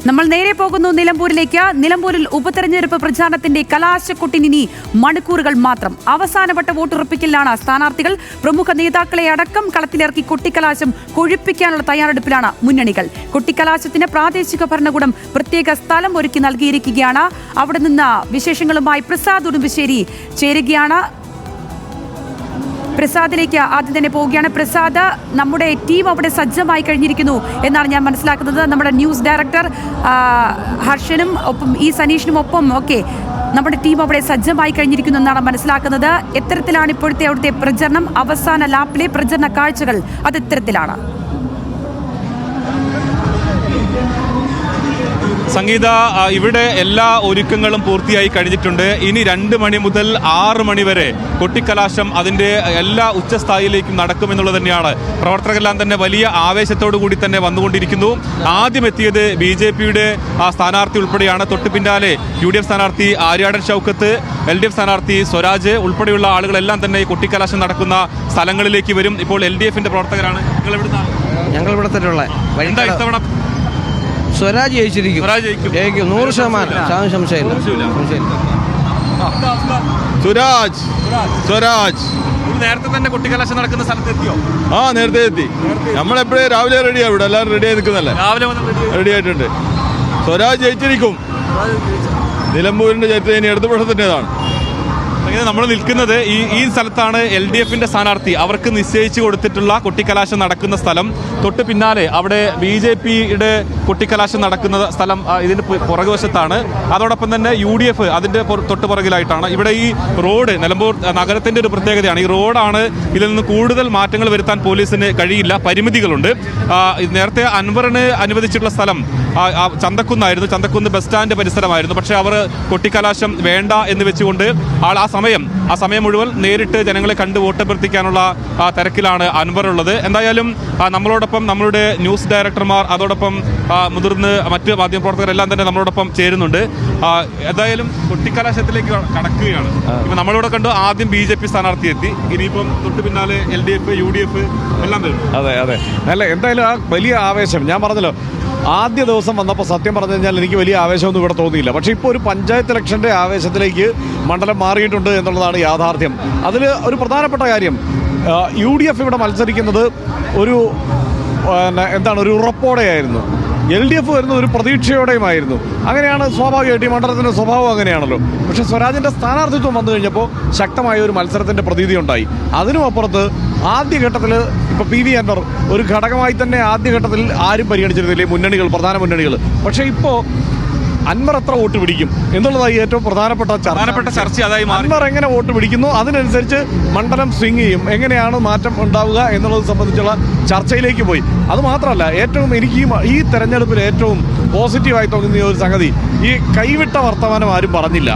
നമ്മൾ നേരെ പോകുന്നു നിലമ്പൂരിലേക്ക്. നിലമ്പൂരിൽ ഉപതെരഞ്ഞെടുപ്പ് പ്രചാരണത്തിന്റെ കലാശക്കൊട്ടിനി മണിക്കൂറുകൾ മാത്രം. അവസാനവട്ട വോട്ടുറപ്പിക്കലിലാണ് സ്ഥാനാർത്ഥികൾ. പ്രമുഖ നേതാക്കളെ അടക്കം കളത്തിലിറക്കി കൊട്ടിക്കലാശം കൊഴുപ്പിക്കാനുള്ള തയ്യാറെടുപ്പിലാണ് മുന്നണികൾ. കൊട്ടിക്കലാശത്തിന് പ്രാദേശിക ഭരണകൂടം പ്രത്യേക സ്ഥലം ഒരുക്കി നൽകിയിരിക്കുകയാണ്. അവിടെ നിന്ന് വിശേഷങ്ങളുമായി പ്രസാദ് ഉടുമ്പശ്ശേരി ചേരുകയാണ്. പ്രസാദിലേക്ക് ആദ്യം തന്നെ പോവുകയാണ്. പ്രസാദ്, നമ്മുടെ ടീം അവിടെ സജ്ജമായി കഴിഞ്ഞിരിക്കുന്നു എന്നാണ് ഞാൻ മനസ്സിലാക്കുന്നത്. നമ്മുടെ ന്യൂസ് ഡയറക്ടർ ഹർഷനും ഒപ്പം ഈ സനീഷിനും ഒപ്പം ഒക്കെ നമ്മുടെ ടീം അവിടെ സജ്ജമായി കഴിഞ്ഞിരിക്കുന്നു എന്നാണ് മനസ്സിലാക്കുന്നത്. എത്തരത്തിലാണ് ഇപ്പോഴത്തെ അവിടുത്തെ പ്രചരണം? അവസാന ലാപ്പിലെ പ്രചരണ കാഴ്ചകൾ അത് എത്തരത്തിലാണ്? സംഗീത, ഇവിടെ എല്ലാ ഒരുക്കങ്ങളും പൂർത്തിയായി കഴിഞ്ഞിട്ടുണ്ട്. ഇനി 2 മണി മുതൽ 6 മണി വരെ കൊട്ടിക്കലാശം അതിൻ്റെ എല്ലാ ഉച്ചസ്ഥായിലേക്കും നടക്കുമെന്നുള്ളത് തന്നെയാണ്. പ്രവർത്തകരെല്ലാം തന്നെ വലിയ ആവേശത്തോടു കൂടി തന്നെ വന്നുകൊണ്ടിരിക്കുന്നു. ആദ്യം എത്തിയത് BJPയുടെ സ്ഥാനാർത്ഥി ഉൾപ്പെടെയാണ്. തൊട്ടു പിന്നാലെ UDF സ്ഥാനാർത്ഥി ആര്യാടൻ ഷൗക്കത്ത്, LDF സ്ഥാനാർത്ഥി സ്വരാജ് ഉൾപ്പെടെയുള്ള ആളുകളെല്ലാം തന്നെ കൊട്ടിക്കലാശം നടക്കുന്ന സ്ഥലങ്ങളിലേക്ക് വരും. ഇപ്പോൾ LDFന്റെ പ്രവർത്തകരാണ്. ഞങ്ങൾ ഇവിടെ തന്നെയുള്ള ഇത്തവണ സ്വരാജ് ജയിച്ചിരിക്കും. 100% സംശയമില്ല. സ്വരാജ് നേരത്തെ തന്നെ കൊട്ടിക്കലാശം നടക്കുന്ന സ്ഥലത്ത് എത്തിയോ? നേരത്തെ എത്തി. നമ്മളെപ്പോഴും രാവിലെ റെഡിയാ. ഇവിടെ എല്ലാവരും റെഡി ആയി നിൽക്കുന്നല്ലേ? രാവിലെ റെഡി ആയിട്ടുണ്ട്. സ്വരാജ് ജയിച്ചിരിക്കും. നിലമ്പൂരിന്റെ ചരിത്രം ഇനി അടുത്ത വർഷത്തിൻ്റെതാണ്. നമ്മൾ നിൽക്കുന്നത് ഈ സ്ഥലത്താണ്. LDFന്റെ സ്ഥാനാർത്ഥി അവർക്ക് നിശ്ചയിച്ചു കൊടുത്തിട്ടുള്ള കൊട്ടിക്കലാശം നടക്കുന്ന സ്ഥലം. തൊട്ട് പിന്നാലെ അവിടെ BJPയുടെ കൊട്ടിക്കലാശം നടക്കുന്ന സ്ഥലം ഇതിന്റെ പുറകുവശത്താണ്. അതോടൊപ്പം തന്നെ UDF അതിന്റെ തൊട്ട് പുറകിലായിട്ടാണ്. ഇവിടെ ഈ റോഡ് നിലമ്പൂർ നഗരത്തിന്റെ ഒരു പ്രത്യേകതയാണ്. ഈ റോഡാണ്. ഇതിൽ നിന്ന് കൂടുതൽ മാറ്റങ്ങൾ വരുത്താൻ പോലീസിന് കഴിയില്ല, പരിമിതികളുണ്ട്. നേരത്തെ അൻവറിന് അനുവദിച്ചിട്ടുള്ള സ്ഥലം ചന്തക്കുന്നായിരുന്നു. ചന്തക്കുന്ന് ബസ് സ്റ്റാൻഡ് പരിസരമായിരുന്നു. പക്ഷേ അവർ കൊട്ടിക്കലാശം വേണ്ട എന്ന് വെച്ചുകൊണ്ട് ആ സമയം മുഴുവൻ നേരിട്ട് ജനങ്ങളെ കണ്ട് വോട്ടഭ്യർത്ഥിക്കാനുള്ള തിരക്കിലാണ് അൻവർ ഉള്ളത്. എന്തായാലും നമ്മളോടൊപ്പം നമ്മളുടെ ന്യൂസ് ഡയറക്ടർമാർ, അതോടൊപ്പം മുതിർന്ന മറ്റ് മാധ്യമപ്രവർത്തകരെല്ലാം തന്നെ നമ്മളോടൊപ്പം ചേരുന്നുണ്ട്. എന്തായാലും കൊട്ടിക്കലാശത്തിലേക്ക് കടക്കുകയാണ്. ഇപ്പം നമ്മളിവിടെ കണ്ടു ആദ്യം BJP സ്ഥാനാർത്ഥി എത്തി. ഇനിയിപ്പം തൊട്ട് പിന്നാലെ LDF, UDF എല്ലാം വരും. അതെ. അല്ല, എന്തായാലും ആ വലിയ ആവേശം ഞാൻ പറഞ്ഞല്ലോ. ആദ്യ ദിവസം വന്നപ്പോൾ സത്യം പറഞ്ഞു കഴിഞ്ഞാൽ എനിക്ക് വലിയ ആവേശമൊന്നും ഇവിടെ തോന്നിയില്ല. പക്ഷേ ഇപ്പോൾ ഒരു പഞ്ചായത്ത് ഇലക്ഷൻ്റെ ആവേശത്തിലേക്ക് മണ്ഡലം മാറിയിട്ടുണ്ട് എന്നുള്ളതാണ് യാഥാർത്ഥ്യം. അതിൽ ഒരു പ്രധാനപ്പെട്ട കാര്യം, UDF ഇവിടെ മത്സരിക്കുന്നത് ഒരു ഒരു ഉറപ്പോടെയായിരുന്നു. LDF വരുന്നത് ഒരു പ്രതീക്ഷയോടെയുമായിരുന്നു. അങ്ങനെയാണ് സ്വാഭാവികമായിട്ട് ഈ മണ്ഡലത്തിൻ്റെ സ്വഭാവം അങ്ങനെയാണല്ലോ. പക്ഷേ സ്വരാജിൻ്റെ സ്ഥാനാർത്ഥിത്വം വന്നു കഴിഞ്ഞപ്പോൾ ശക്തമായ ഒരു മത്സരത്തിൻ്റെ പ്രതീതി ഉണ്ടായി. അതിനും അപ്പുറത്ത് ആദ്യഘട്ടത്തിൽ ഇപ്പോൾ PV അൻവർ ഒരു ഘടകമായി തന്നെ ആദ്യഘട്ടത്തിൽ ആരും പരിഗണിച്ചിരുന്നില്ലേ മുന്നണികൾ, പ്രധാന മുന്നണികൾ. പക്ഷേ ഇപ്പോൾ അൻവർ എത്ര വോട്ട് പിടിക്കും എന്നുള്ളതായി ഏറ്റവും പ്രധാനപ്പെട്ട ചർച്ച. അൻവർ എങ്ങനെ വോട്ട് പിടിക്കുന്നു അതിനനുസരിച്ച് മണ്ഡലം സ്വിങ് ചെയ്യും. എങ്ങനെയാണ് മാറ്റം ഉണ്ടാവുക എന്നുള്ളത് സംബന്ധിച്ചുള്ള ചർച്ചയിലേക്ക് പോയി. അതുമാത്രമല്ല, ഏറ്റവും എനിക്ക് ഈ തെരഞ്ഞെടുപ്പിൽ ഏറ്റവും പോസിറ്റീവായി തോന്നുന്ന ഒരു സംഗതി, ഈ കൈവിട്ട വർത്തമാനം ആരും പറഞ്ഞില്ല.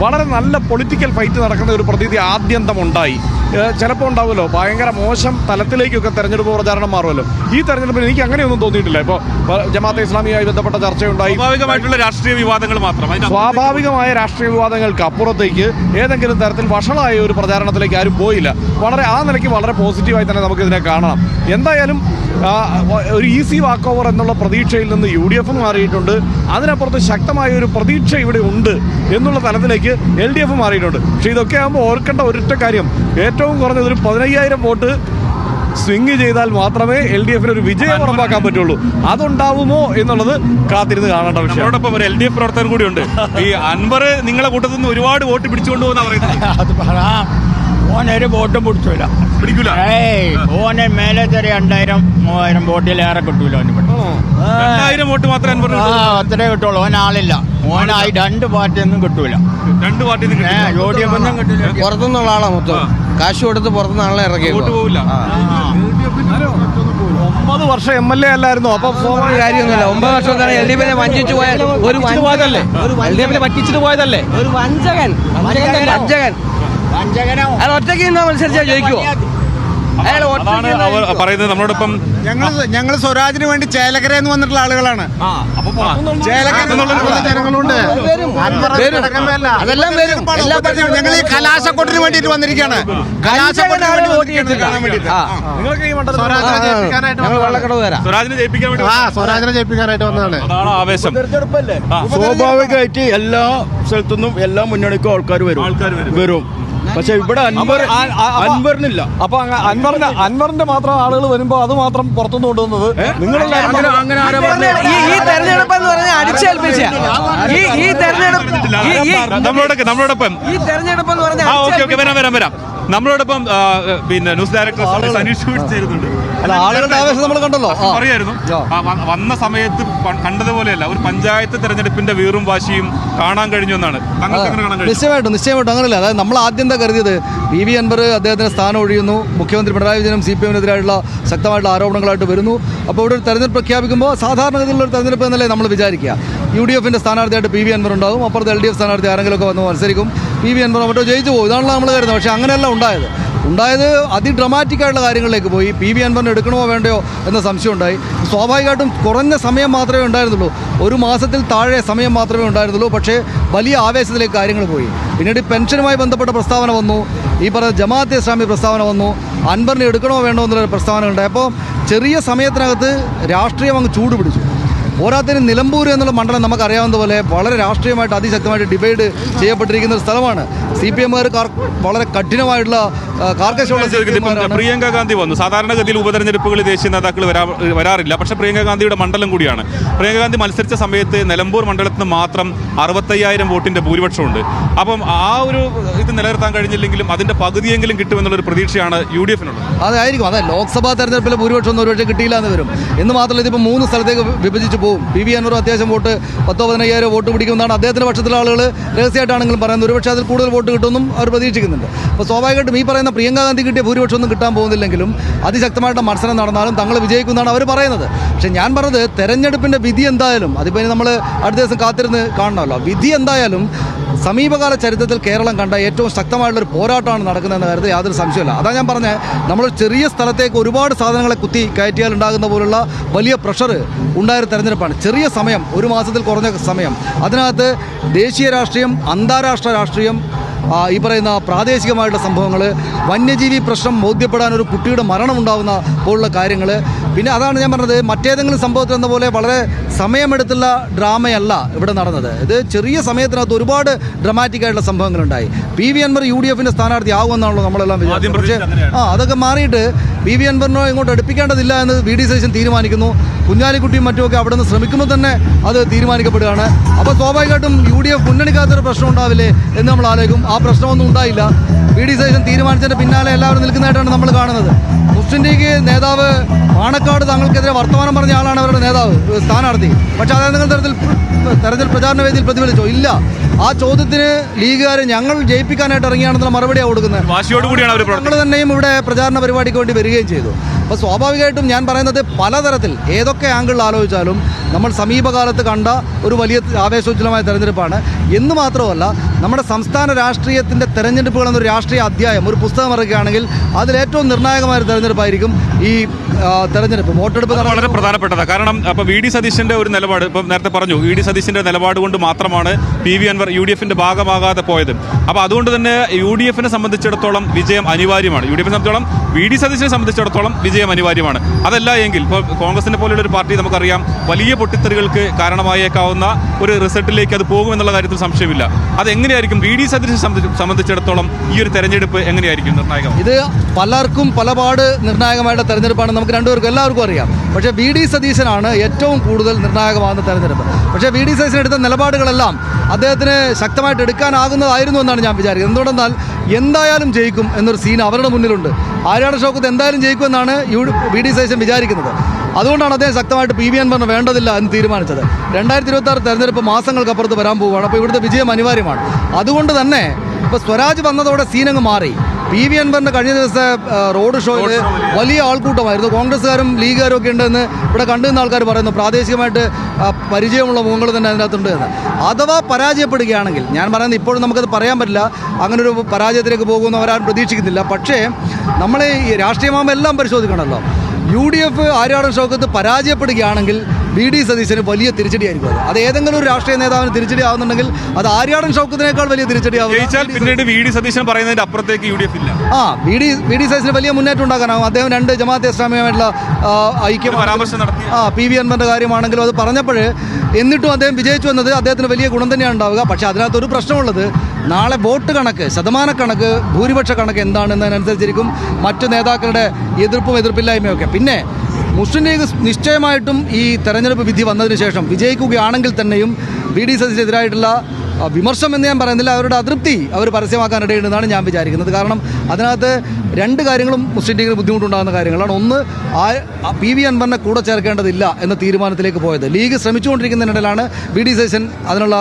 വളരെ നല്ല പൊളിറ്റിക്കൽ ഫൈറ്റ് നടക്കുന്ന ഒരു പ്രതീതി ആദ്യന്തം ഉണ്ടായി. ചിലപ്പോൾ ഉണ്ടാവുമല്ലോ ഭയങ്കര മോശം തലത്തിലേക്കൊക്കെ തെരഞ്ഞെടുപ്പ് പ്രചാരണം മാറുമല്ലോ. ഈ തെരഞ്ഞെടുപ്പിൽ എനിക്ക് അങ്ങനെയൊന്നും തോന്നിയിട്ടില്ല. ഇപ്പോൾ ജമാഅത്തെ ഇസ്ലാമിയുമായി ബന്ധപ്പെട്ട ചർച്ചയുണ്ടായി. സ്വാഭാവികമായിട്ടുള്ള രാഷ്ട്രീയ വിവാദങ്ങൾ മാത്രം. സ്വാഭാവികമായ രാഷ്ട്രീയ വിവാദങ്ങൾക്ക് അപ്പുറത്തേക്ക് ഏതെങ്കിലും തരത്തിൽ വഷളായ ഒരു പ്രചാരണത്തിലേക്ക് ആരും പോയില്ല. ആ നിലയ്ക്ക് വളരെ പോസിറ്റീവായി തന്നെ നമുക്കിതിനെ കാണണം. എന്തായാലും ഒരു ഈസി വാക്ക് ഓവർ എന്നുള്ള പ്രതീക്ഷയിൽ നിന്ന് UDF മാറിയിട്ടുണ്ട്. അതിനപ്പുറത്ത് ശക്തമായ ഒരു പ്രതീക്ഷ ഇവിടെ ഉണ്ട് എന്നുള്ള തലത്തിലേക്ക് LDF മാറിയിട്ടുണ്ട്. പക്ഷേ ഇതൊക്കെ ആകുമ്പോൾ ഓർക്കേണ്ട ഒരൊറ്റ കാര്യം, ഏറ്റവും കുറഞ്ഞത് ഒരു 15,000 വോട്ട് സ്വിങ് ചെയ്താൽ മാത്രമേ LDFന് ഒരു വിജയം ഉറപ്പാക്കാൻ പറ്റുള്ളൂ. അതുണ്ടാവുമോ എന്നുള്ളത് കാത്തിരുന്ന് കാണേണ്ട വിഷയം. അതോടൊപ്പം ഒരു LDF പ്രവർത്തകർ കൂടിയുണ്ട്. ഈ അൻവർ നിങ്ങളെ കൂട്ടത്തിൽ നിന്ന് ഒരുപാട് വോട്ട് പിടിച്ചുകൊണ്ടു പോകുന്ന പറയുന്നത്. ഓനൊരു വോട്ടും പിടിച്ചില്ല. ഓനെ മേലെ 2000-3000 വോട്ടിലേറെ കിട്ടൂല. 2000 വോട്ട് മാത്രമേ അത്രേ കിട്ടുള്ളൂ. ഓനാളില്ല. ഓനായി 2 പാർട്ടിയൊന്നും കിട്ടൂല. 2 പാർട്ടി UDF ഒന്നും കിട്ടില്ല. പുറത്തുനിന്നുള്ള ആളാ മൊത്തം കാശ് കൊടുത്ത് പുറത്തുനിന്ന് ആളെ ഇറക്കി വോട്ട് പോകില്ല. 9 വർഷം MLA അല്ലായിരുന്നു. അപ്പൊ കാര്യമൊന്നുമില്ല. 9 വർഷം LDFനെ വഞ്ചിച്ചു പോയാൽ ഒരു വഞ്ചകല്ലേ, LDFനെ പറ്റിച്ചിട്ട് പോയതല്ലേ, ഒരു വഞ്ചകൻ. അത് ഒറ്റയ്ക്ക് നിന്നാ മത്സരിച്ചാൽ ജയിക്കുമോ? അയാൾ അതാണ് അവർ പറയുന്നത്. നമ്മളോടൊപ്പം ഞങ്ങൾ സ്വരാജിന് വേണ്ടി ചേലക്കരയിൽ നിന്ന് വന്നിട്ടുള്ള ആളുകളാണ്. ജനങ്ങളുണ്ട്. അതെല്ലാം വരും. ഞങ്ങൾ ഈ കലാശക്കൊട്ടിന് വേണ്ടിയിട്ട് വന്നിരിക്കുകയാണ്. കലാശക്കൊട്ടിന് വേണ്ടി നിങ്ങൾക്ക് ഈ മണ്ഡലത്തിൽ വെള്ളക്കടവ് വരാം. സ്വരാജിനെ ജയിപ്പിക്കാൻ വേണ്ടി സ്വരാജിനെ ജയിപ്പിക്കാനായിട്ട് വന്നതാണ്. അതാണ് ആവേശം. സ്വാഭാവികമായിട്ട് എല്ലാ സ്ഥലത്തുനിന്നും എല്ലാ മുന്നണിക്കും ആൾക്കാർ വരും. പക്ഷെ ഇവിടെ അൻവറിനില്ല. അപ്പൊ അൻവറിന്റെ മാത്രം ആളുകൾ വരുമ്പോ അത് മാത്രം പുറത്തുനിന്ന് കൊണ്ടുവന്നത് അങ്ങനെ ആരാ ഈ തെരഞ്ഞെടുപ്പ് എന്ന് പറഞ്ഞാൽ അടിച്ചേൽപ്പിച്ച ഈ തെരഞ്ഞെടുപ്പ് നമ്മളോടൊപ്പം ഈ തെരഞ്ഞെടുപ്പ് എന്ന് പറഞ്ഞാൽ ഓക്കെ വരാം. നമ്മളോടൊപ്പം പിന്നെ ന്യൂസ് ഡയറക്ടർ സനീഷ് ചേരുന്നുണ്ട്. ആളുകളുടെ ആവേശം നമ്മൾ കണ്ടല്ലോ. പറയായിരുന്നു വന്ന സമയത്ത് കണ്ടതുപോലെയല്ല, ഒരു പഞ്ചായത്ത് തെരഞ്ഞെടുപ്പിന്റെ വീറും വാശിയും കാണാൻ കഴിഞ്ഞു എന്നാണ്. നിശ്ചയമായിട്ടും അങ്ങനെയല്ല. അതായത് നമ്മൾ ആദ്യം എന്താ കരുതിയത്, PV അൻവർ അദ്ദേഹത്തിന് സ്ഥാനം ഒഴിയുന്നു, മുഖ്യമന്ത്രി പിണറായി വിജയനും CPM-നെതിരായിട്ടുള്ള ശക്തമായിട്ടുള്ള ആരോപണങ്ങളായിട്ട് വരുന്നു. അപ്പോൾ ഇവിടെ ഒരു തെരഞ്ഞെടുപ്പ് പ്രഖ്യാപിക്കുമ്പോൾ സാധാരണഗതിയിലുള്ള ഒരു തെരഞ്ഞെടുപ്പ് എന്നല്ലേ നമ്മൾ വിചാരിക്കുക. UDF-ന്റെ സ്ഥാനാർത്ഥിയായിട്ട് PV അൻവർ ഉണ്ടാകും, അപ്പുറത്ത് LDF സ്ഥാനാർത്ഥി ആരെങ്കിലുമൊക്കെ വന്ന് മത്സരിക്കും, PV അൻവർ മറ്റോ ജയിച്ചു പോകും. ഇതാണല്ലോ നമ്മൾ കരുതുന്നത്. പക്ഷേ അങ്ങനെയല്ല ഉണ്ടായത് അതിഡ്രമാറ്റിക് ആയിട്ടുള്ള കാര്യങ്ങളിലേക്ക് പോയി. PV അൻവറിനെ എടുക്കണമോ വേണ്ടയോ എന്ന സംശയം ഉണ്ടായി. സ്വാഭാവികമായിട്ടും കുറഞ്ഞ സമയം മാത്രമേ ഉണ്ടായിരുന്നുള്ളൂ, ഒരു മാസത്തിൽ താഴെ സമയം മാത്രമേ ഉണ്ടായിരുന്നുള്ളൂ. പക്ഷേ വലിയ ആവേശത്തിലേക്ക് കാര്യങ്ങൾ പോയി. പിന്നീട് പെൻഷനുമായി ബന്ധപ്പെട്ട പ്രസ്താവന വന്നു, ഈ പറഞ്ഞ ജമാഅത്തെ ഇസ്ലാമി പ്രസ്താവന വന്നു, അൻവറിനെ എടുക്കണമോ വേണ്ടോ എന്നുള്ളൊരു പ്രസ്താവന ഉണ്ടായി. അപ്പോൾ ചെറിയ സമയത്തിനകത്ത് രാഷ്ട്രീയം അങ്ങ് ചൂടുപിടിച്ചു. പോരാത്തതിന് നിലമ്പൂർ എന്നുള്ള മണ്ഡലം നമുക്കറിയാവുന്ന പോലെ വളരെ രാഷ്ട്രീയമായിട്ട് അതിശക്തമായിട്ട് ഡിബേറ്റ് ചെയ്യപ്പെട്ടിരിക്കുന്ന ഒരു സ്ഥലമാണ്. CPM-കാർ വളരെ കഠിനമായിട്ടുള്ള പ്രിയങ്ക ഗാന്ധി വന്നു. സാധാരണഗതിയിൽ ഉപതെരഞ്ഞെടുപ്പുകളിൽ ദേശീയ നേതാക്കൾ വരാറില്ല. പക്ഷേ പ്രിയങ്ക ഗാന്ധിയുടെ മണ്ഡലം കൂടിയാണ്. പ്രിയങ്ക ഗാന്ധി മത്സരിച്ച സമയത്ത് നിലമ്പൂർ മണ്ഡലത്തിന് മാത്രം 65,000 വോട്ടിന്റെ ഭൂരിപക്ഷമുണ്ട്. അപ്പം ആ ഒരു ഇത് നിലനിർത്താൻ കഴിഞ്ഞില്ലെങ്കിലും അതിന്റെ പകുതിയെങ്കിലും കിട്ടുമെന്നുള്ളൊരു പ്രതീക്ഷയാണ് UDF-നുള്ളത്. അതായിരിക്കും. അതെ, ലോക്സഭാ തെരഞ്ഞെടുപ്പിലെ ഭൂരിപക്ഷം ഒന്നും ഒരുപക്ഷെ കിട്ടിയില്ല എന്ന് വരും. എന്ന് മാത്രമല്ല, ഇതിപ്പോൾ 3 സ്ഥലത്തേക്ക് വിഭജിച്ച് പോകും. PV അൻവർ അത്യാവശ്യം വോട്ട് 10-15,000 വോട്ട് പിടിക്കുമെന്നാണ് അദ്ദേഹത്തിന്റെ പക്ഷത്തിലെ ആളുകൾ രഹസ്യമായിട്ടാണെങ്കിലും പറയുന്നത്. ഒരുപക്ഷെ അതിൽ കൂടുതൽ വോട്ട് കിട്ടുമെന്നും അവർ പ്രതീക്ഷിക്കുന്നുണ്ട്. അപ്പോൾ സ്വാഭാവികമായിട്ടും ഈ പറയുന്ന പ്രിയങ്ക ഗാന്ധി കിട്ടിയ ഭൂരിപക്ഷം ഒന്നും കിട്ടാൻ പോകുന്നില്ലെങ്കിലും അതിശക്തമായിട്ട് മത്സരം നടന്നാലും തങ്ങൾ വിജയിക്കുമെന്നാണ് അവർ പറയുന്നത്. പക്ഷേ ഞാൻ പറഞ്ഞത് തെരഞ്ഞെടുപ്പിന്റെ വിധി എന്തായാലും അതിപ്പോൾ നമ്മൾ അടുത്ത ദിവസം കാത്തിരുന്ന് കാണണമല്ലോ. വിധി എന്തായാലും സമീപകാല ചരിത്രത്തിൽ കേരളം കണ്ട ഏറ്റവും ശക്തമായിട്ടുള്ളൊരു പോരാട്ടമാണ് നടക്കുന്നതെന്ന കാര്യത്തിൽ യാതൊരു സംശയമില്ല. അതാ ഞാൻ പറഞ്ഞത്, നമ്മൾ ചെറിയ സ്ഥലത്തേക്ക് ഒരുപാട് സാധനങ്ങളെ കുത്തി കയറ്റിയാൽ ഉണ്ടാകുന്ന പോലുള്ള വലിയ പ്രഷർ ഉണ്ടായൊരു തെരഞ്ഞെടുപ്പാണ്. ചെറിയ സമയം, ഒരു മാസത്തിൽ കുറഞ്ഞ സമയം, അതിനകത്ത് ദേശീയ രാഷ്ട്രീയം, അന്താരാഷ്ട്ര രാഷ്ട്രീയം, ഈ പറയുന്ന പ്രാദേശികമായിട്ടുള്ള സംഭവങ്ങൾ, വന്യജീവി പ്രശ്നം ബോധ്യപ്പെടാൻ ഒരു കുട്ടിയുടെ മരണം ഉണ്ടാകുന്ന പോലുള്ള കാര്യങ്ങൾ, പിന്നെ അതാണ് ഞാൻ പറഞ്ഞത്, മറ്റേതെങ്കിലും സംഭവത്തിൽ എന്ന പോലെ വളരെ സമയമെടുത്തുള്ള ഡ്രാമയല്ല ഇവിടെ നടന്നത്. ഇത് ചെറിയ സമയത്തിനകത്ത് ഒരുപാട് ഡ്രമാറ്റിക് ആയിട്ടുള്ള സംഭവങ്ങളുണ്ടായി. PV അൻവർ UDF-ന്റെ സ്ഥാനാർത്ഥി ആകുമെന്നാണല്ലോ നമ്മളെല്ലാം വിചാരിച്ചത്. പക്ഷേ അതൊക്കെ മാറിയിട്ട് PV അൻവറിനെ ഇങ്ങോട്ട് അടുപ്പിക്കേണ്ടതില്ല എന്ന് VD സതീശൻ തീരുമാനിക്കുന്നു. കുഞ്ഞാലിക്കുട്ടിയും മറ്റുമൊക്കെ അവിടെ നിന്ന് ശ്രമിക്കുമ്പോൾ തന്നെ അത് തീരുമാനിക്കപ്പെടുകയാണ്. അപ്പോൾ സ്വാഭാവികമായിട്ടും UDF മുന്നണിക്കകത്തൊരു പ്രശ്നം ഉണ്ടാവില്ലേ എന്ന് നമ്മൾ ആലോചിക്കും. ആ പ്രശ്നമൊന്നും ഉണ്ടായില്ല. VD സതീശൻ തീരുമാനിച്ചതിൻ്റെ പിന്നാലെ എല്ലാവരും നിൽക്കുന്നതായിട്ടാണ് നമ്മൾ കാണുന്നത്. മുസ്ലിം ലീഗ് നേതാവ് പാണക്കാട് തങ്ങൾക്കെതിരെ വർത്തമാനം പറഞ്ഞ ആളാണ് അവരുടെ നേതാവ്, സ്ഥാനാർത്ഥി. പക്ഷേ അതെന്തെങ്കിലും തരത്തിൽ തെരഞ്ഞെടുപ്പ് പ്രചാരണ വേദിയിൽ പ്രതിഫലിച്ചോ? ഇല്ല. ആ ചോദ്യത്തിന് ലീഗുകാർ ഞങ്ങൾ ജയിപ്പിക്കാനായിട്ട് ഇറങ്ങിയാണെന്നുള്ള മറുപടിയാണ് കൊടുക്കുന്നത്. ഞങ്ങൾ തന്നെയും ഇവിടെ പ്രചാരണ പരിപാടിക്ക് വേണ്ടി വരികയും ചെയ്തു. അപ്പോൾ സ്വാഭാവികമായിട്ടും ഞാൻ പറയുന്നത് പലതരത്തിൽ ഏതൊക്കെ ആംഗിളിൽ ആലോചിച്ചാലും നമ്മൾ സമീപകാലത്ത് കണ്ട ഒരു വലിയ ആവേശോജ്വലമായ തെരഞ്ഞെടുപ്പാണ്. എന്ന് മാത്രമല്ല, നമ്മുടെ സംസ്ഥാന രാഷ്ട്രീയത്തിൻ്റെ തെരഞ്ഞെടുപ്പുകൾ എന്നൊരു രാഷ്ട്രീയ അധ്യായം, ഒരു പുസ്തകം ഇറക്കുകയാണെങ്കിൽ അതിലേറ്റവും നിർണായകമായ ഒരു തെരഞ്ഞെടുപ്പായിരിക്കും ഈ തെരഞ്ഞെടുപ്പ്. വോട്ടെടുപ്പ് വളരെ പ്രധാനപ്പെട്ടതാണ്. കാരണം അപ്പോൾ VD സതീശൻ്റെ ഒരു നിലപാട്, ഇപ്പം നേരത്തെ പറഞ്ഞു, VD സതീശൻ്റെ നിലപാട് കൊണ്ട് മാത്രമാണ് PV അൻവർ UDF-ന്റെ ഭാഗമാകാതെ പോയത്. അപ്പോൾ അതുകൊണ്ട് തന്നെ UDF-നെ സംബന്ധിച്ചിടത്തോളം വിജയം അനിവാര്യമാണ്. UDF-നെ സംബന്ധിച്ചിടത്തോളം VD സതീശനെ സംബന്ധിച്ചിടത്തോളം വിജയം അനിവാര്യമാണ്. അതല്ല എങ്കിൽ ഇപ്പോൾ കോൺഗ്രസിനെ പോലെയുള്ള ഒരു പാർട്ടി നമുക്കറിയാം വലിയ പൊട്ടിത്തെറികൾക്ക് കാരണമായേക്കാവുന്ന ഒരു റിസൾട്ടിലേക്ക് അത് പോകുമെന്നുള്ള കാര്യത്തിൽ സംശയമില്ല. അതെങ്ങനെയായിരിക്കും VD സതീശനെ സംബന്ധിച്ചിടത്തോളം ഈ ഒരു തെരഞ്ഞെടുപ്പ് എങ്ങനെയായിരിക്കും നിർണായകം? ഇത് പലർക്കും പലപാട് നിർണായകമായിട്ടുള്ള തെരഞ്ഞെടുപ്പാണ്, നമുക്ക് രണ്ടുപേർക്കും എല്ലാവർക്കും അറിയാം. പക്ഷേ VD സതീശനാണ് ഏറ്റവും കൂടുതൽ നിർണായകമാകുന്ന തെരഞ്ഞെടുപ്പ്. പക്ഷേ VD സതീശൻ എടുത്ത നിലപാടുകളെല്ലാം അദ്ദേഹത്തിന് ശക്തമായിട്ട് എടുക്കാനാകുന്നതായിരുന്നു എന്നാണ് ഞാൻ വിചാരിക്കുന്നത്. എന്തുകൊണ്ടെന്നാൽ എന്തായാലും ജയിക്കും എന്നൊരു സീൻ അവരുടെ മുന്നിലുണ്ട്. ആര്യാടൻ ഷൗക്കത്ത് എന്തായാലും ജയിക്കുമെന്നാണ് VD സതീശൻ വിചാരിക്കുന്നത്. അതുകൊണ്ടാണ് അദ്ദേഹം ശക്തമായിട്ട് PV അൻവറിന് വേണ്ടതില്ല എന്ന് തീരുമാനിച്ചത്. 2026 തെരഞ്ഞെടുപ്പ് മാസങ്ങൾക്കപ്പുറത്ത് വരാൻ പോവുകയാണ്. അപ്പോൾ ഇവിടുത്തെ വിജയം അനിവാര്യമാണ്. അതുകൊണ്ട് തന്നെ ഇപ്പോൾ സ്വരാജ് വന്നതോടെ സീനങ്ങ് മാറി. PV അൻവറിന്റെ കഴിഞ്ഞ ദിവസത്തെ റോഡ് ഷോയിൽ വലിയ ആൾക്കൂട്ടമായിരുന്നു. കോൺഗ്രസ്സുകാരും ലീഗുകാരും ഒക്കെ ഉണ്ടെന്ന് ഇവിടെ കണ്ടുനിന്ന ആൾക്കാർ പറയുന്നു. പ്രാദേശികമായിട്ട് പരിചയമുള്ള മുഖങ്ങൾ തന്നെ അതിനകത്തുണ്ട് എന്ന്. അഥവാ പരാജയപ്പെടുകയാണെങ്കിൽ, ഞാൻ പറയുന്നത് ഇപ്പോഴും നമുക്കത് പറയാൻ പറ്റില്ല, അങ്ങനൊരു പരാജയത്തിലേക്ക് പോകുമെന്ന് അവരാരും പ്രതീക്ഷിക്കുന്നില്ല. പക്ഷേ നമ്മൾ ഈ രാഷ്ട്രീയമാകുമ്പോൾ എല്ലാം പരിശോധിക്കണമല്ലോ. UDF ആര്യാടൻ ഷൗക്കത്ത് പരാജയപ്പെടുകയാണെങ്കിൽ VD സതീശന് വലിയ തിരിച്ചടിയായിരിക്കും. അത് ഏതെങ്കിലും ഒരു രാഷ്ട്രീയ നേതാവിന് തിരിച്ചടി ആവുന്നുണ്ടെങ്കിൽ അത് ആര്യാടൻ ഷൗക്കത്തിനേക്കാൾ വലിയ തിരിച്ചടിയാവും. പിന്നീട് VD സതീശൻ പറയുന്നതിന്റെ അപ്പുറത്തേക്ക് UDF ഇല്ല. VD സതീശന് വലിയ മുന്നേറ്റം ഉണ്ടാക്കാനാവും. അദ്ദേഹം 2 ജമാഅത്തെ ഇസ്ലാമിയുമായിട്ടുള്ള ഐക്യം പരാമർശം നടത്തി. PV അൻവറിന്റെ കാര്യമാണെങ്കിലും അത് പറഞ്ഞപ്പോൾ എന്നിട്ടും അദ്ദേഹം വിജയിച്ചു എന്നത് അദ്ദേഹത്തിന് വലിയ ഗുണം തന്നെയാണ് ഉണ്ടാവുക. പക്ഷേ അതിനകത്തൊരു പ്രശ്നമുള്ളത്, നാളെ വോട്ട് കണക്ക്, ശതമാനക്കണക്ക്, ഭൂരിപക്ഷ കണക്ക് എന്താണെന്നതിനനുസരിച്ചിരിക്കും മറ്റു നേതാക്കളുടെ എതിർപ്പില്ലായ്മയൊക്കെ. പിന്നെ മുസ്ലിം ലീഗ് നിശ്ചയമായിട്ടും ഈ തെരഞ്ഞെടുപ്പ് വിധി വന്നതിന് ശേഷം വിജയിക്കുകയാണെങ്കിൽ തന്നെയും VD സതീശനെതിരായിട്ടുള്ള വിമർശനം എന്ന് ഞാൻ പറയുന്നില്ല, അവരുടെ അതൃപ്തി അവർ പരസ്യമാക്കാനിടയുണ്ടെന്നാണ് ഞാൻ വിചാരിക്കുന്നത്. കാരണം അതിനകത്ത് 2 കാര്യങ്ങളും മുസ്ലിം ലീഗിന് ബുദ്ധിമുട്ടുണ്ടാകുന്ന കാര്യങ്ങളാണ്. ഒന്ന്, PV അൻവറിനെ കൂടെ ചേർക്കേണ്ടതില്ല എന്ന തീരുമാനത്തിലേക്ക് പോയത്. ലീഗ് ശ്രമിച്ചുകൊണ്ടിരിക്കുന്നതിനിടയിലാണ് VD സതീശൻ അതിനുള്ള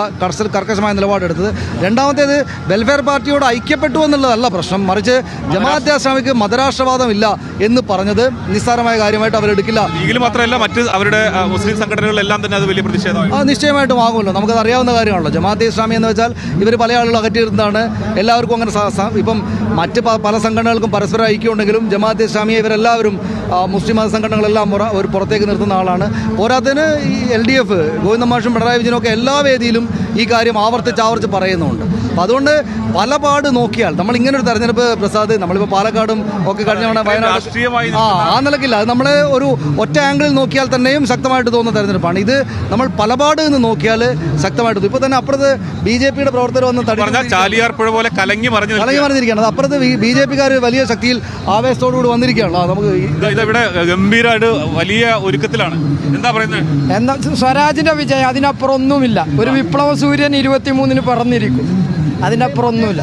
കർക്കശമായ നിലപാടെടുത്തത്. രണ്ടാമത്തേത്, വെൽഫെയർ പാർട്ടിയോട് ഐക്യപ്പെട്ടു എന്നുള്ളതല്ല പ്രശ്നം, മറിച്ച് ജമാഅത്തെ ഇസ്ലാമിക്ക് മതരാഷ്ട്രവാദമില്ല എന്ന് പറഞ്ഞത് നിസ്സാരമായ കാര്യമായിട്ട് അവരെടുക്കില്ല. ലീഗിൽ മാത്രമല്ല, മറ്റ് അവരുടെ മുസ്ലിം സംഘടനകളിലെല്ലാം തന്നെ അത് വലിയ പ്രതിഷേധമാണ്. അത് നിശ്ചയമായിട്ടും ആകുമല്ലോ, നമുക്കത് അറിയാവുന്ന കാര്യമാണല്ലോ. ജമാഅത്തെ ഇസ്ലാമി എന്ന് വെച്ചാൽ ഇവർ പല ആളുകൾ അകറ്റിയിരുന്നതാണ്. എല്ലാവർക്കും അങ്ങനെ ഇപ്പം മറ്റ് പല സംഘടനകൾക്കും പരസ്പരം ഐക്യമുണ്ടെങ്കിലും ജമാഅത്തെ ഇസ്ലാമിയെ ഇവരെല്ലാവരും മുസ്ലിം മത സംഘടനകളെല്ലാം ഒരു പുറത്തേക്ക് നിർത്തുന്ന ആളാണ്. പോരാത്തതിന് ഈ LDF ഗോവിന്ദ മാഷും പിണറായി വിജയനൊക്കെ എല്ലാ വേദിയിലും ഈ കാര്യം ആവർത്തിച്ച് പറയുന്നുണ്ട്. അപ്പം അതുകൊണ്ട് പലപാട് നോക്കിയാൽ നമ്മൾ ഇങ്ങനെ ഒരു തെരഞ്ഞെടുപ്പ്, പ്രസാദ്, നമ്മളിപ്പോൾ പാലക്കാടും ഒക്കെ കഴിഞ്ഞ വയനാട് ആ നിലക്കില്ല, അത് നമ്മൾ ഒരു ഒറ്റ ആംഗിളിൽ നോക്കിയാൽ തന്നെയും ശക്തമായിട്ട് തോന്നുന്ന തെരഞ്ഞെടുപ്പാണ് ഇത്. നമ്മൾ പലപാട് നിന്ന് നോക്കിയാൽ ശക്തമായിട്ട് തോന്നും. ഇപ്പോൾ തന്നെ അപ്പുറത്ത് BJPയുടെ പ്രവർത്തകർ വന്ന് ചാലിയാർപ്പുഴ പോലെ കലങ്ങി മറിഞ്ഞിരിക്കുകയാണ്. അത് അപ്പുറത്ത് BJPക്കാർ വലിയ ശക്തിയിൽ ആവേശത്തോടുകൂടി വന്നിരിക്കുകയാണല്ലോ. നമുക്ക് ഇവിടെ ഗംഭീരമായിട്ട് വലിയ ഒരുക്കത്തിലാണ്. എന്താ പറയുന്നത്? സ്വരാജിന്റെ വിജയം, അതിനപ്പുറം ഒന്നുമില്ല. ഒരു വിപ്ലവ സൂര്യൻ 23-ന് പറന്നിരിക്കും, അതിൻ്റെ അപ്പുറം ഒന്നുമില്ല.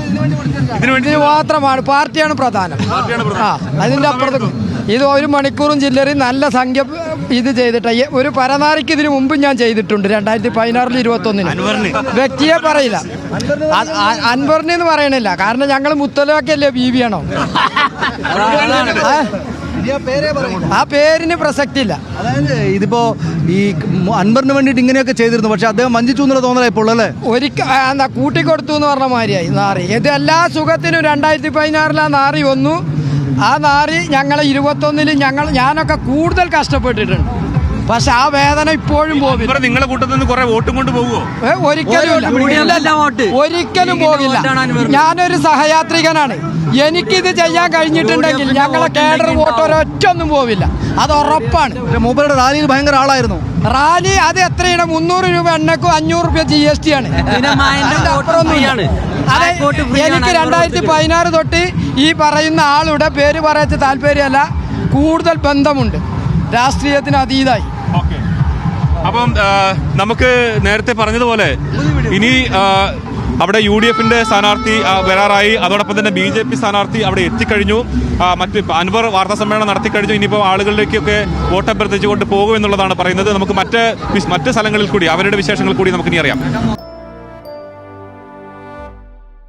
ഇതിന് മാത്രമാണ്, പാർട്ടിയാണ് പ്രധാനം. അതിൻ്റെ അപ്പുറത്ത് ഇത് 1 മണിക്കൂറും ചില്ലറി നല്ല സംഖ്യ ഇത് ചെയ്തിട്ട് ഒരു പരനാറിക്ക് ഇതിന് മുമ്പ് ഞാൻ ചെയ്തിട്ടുണ്ട് 2016-ൽ 21-ന്. വ്യക്തിയെ പറയില്ല, അൻവറിന് എന്ന് പറയണില്ല, കാരണം ഞങ്ങൾ മുത്തലാഖല്ലേ BB ആണോ, ആ പേരിന് പ്രസക്തി ഇല്ല. അതായത് ഇതിപ്പോ ഈ അൻവറിന് വേണ്ടിയിട്ട് ഇങ്ങനെയൊക്കെ ചെയ്തിരുന്നു, പക്ഷെ അദ്ദേഹം വഞ്ചിച്ചു എന്നുള്ള തോന്നലായിപ്പോൾ അല്ലേ? എന്താ കൂട്ടിക്കൊടുത്തു എന്ന് പറഞ്ഞ മാതിരിയായി നാറി. ഇത് എല്ലാ സുഖത്തിനും 2016-ൽ ആ നാറി വന്നു. ആ നാറി ഞങ്ങളെ 21-ൽ ഞാനൊക്കെ കൂടുതൽ കഷ്ടപ്പെട്ടിട്ടുണ്ട്. പക്ഷെ ആ വേദന ഇപ്പോഴും പോകില്ല. നിങ്ങളെ കൂട്ടത്തിൽ നിന്ന് കുറെ വോട്ടും കൊണ്ട് പോകുമോ? ഒരിക്കലും പോകില്ല. ഞാനൊരു സഹയാത്രികനാണ്. എനിക്കിത് ചെയ്യാൻ കഴിഞ്ഞിട്ടുണ്ടെങ്കിൽ ഞങ്ങളെ കേഡർ വോട്ട് ഒരൊറ്റൊന്നും പോവില്ല, അത് ഉറപ്പാണ്. മൂപ്പരുടെ റാലിയിൽ ഭയങ്കര ആളായിരുന്നു. റാലി അത് എത്രയാണ്? 300 രൂപ എണ്ണക്കും 500 രൂപ GST ആണ്. എനിക്ക് 2016 തൊട്ട് ഈ പറയുന്ന ആളുടെ പേര് പറയാത്ത താല്പര്യമല്ല, കൂടുതൽ ബന്ധമുണ്ട്, രാഷ്ട്രീയത്തിന് അതീതായി. അപ്പം നമുക്ക് നേരത്തെ പറഞ്ഞതുപോലെ ഇനി അവിടെ UDFന്റെ സ്ഥാനാർത്ഥി വരാറായി. അതോടൊപ്പം തന്നെ BJP സ്ഥാനാർത്ഥി അവിടെ എത്തിക്കഴിഞ്ഞു. മറ്റ് അൻവർ വാർത്താ സമ്മേളനം നടത്തിക്കഴിഞ്ഞു. ഇനിയിപ്പോൾ ആളുകളിലേക്കൊക്കെ വോട്ടഭ്യർത്ഥിച്ചുകൊണ്ട് പോകുമെന്നുള്ളതാണ് പറയുന്നത്. നമുക്ക് മറ്റ് സ്ഥലങ്ങളിൽ കൂടി അവരുടെ വിശേഷങ്ങൾ കൂടി നമുക്കിനി അറിയാം.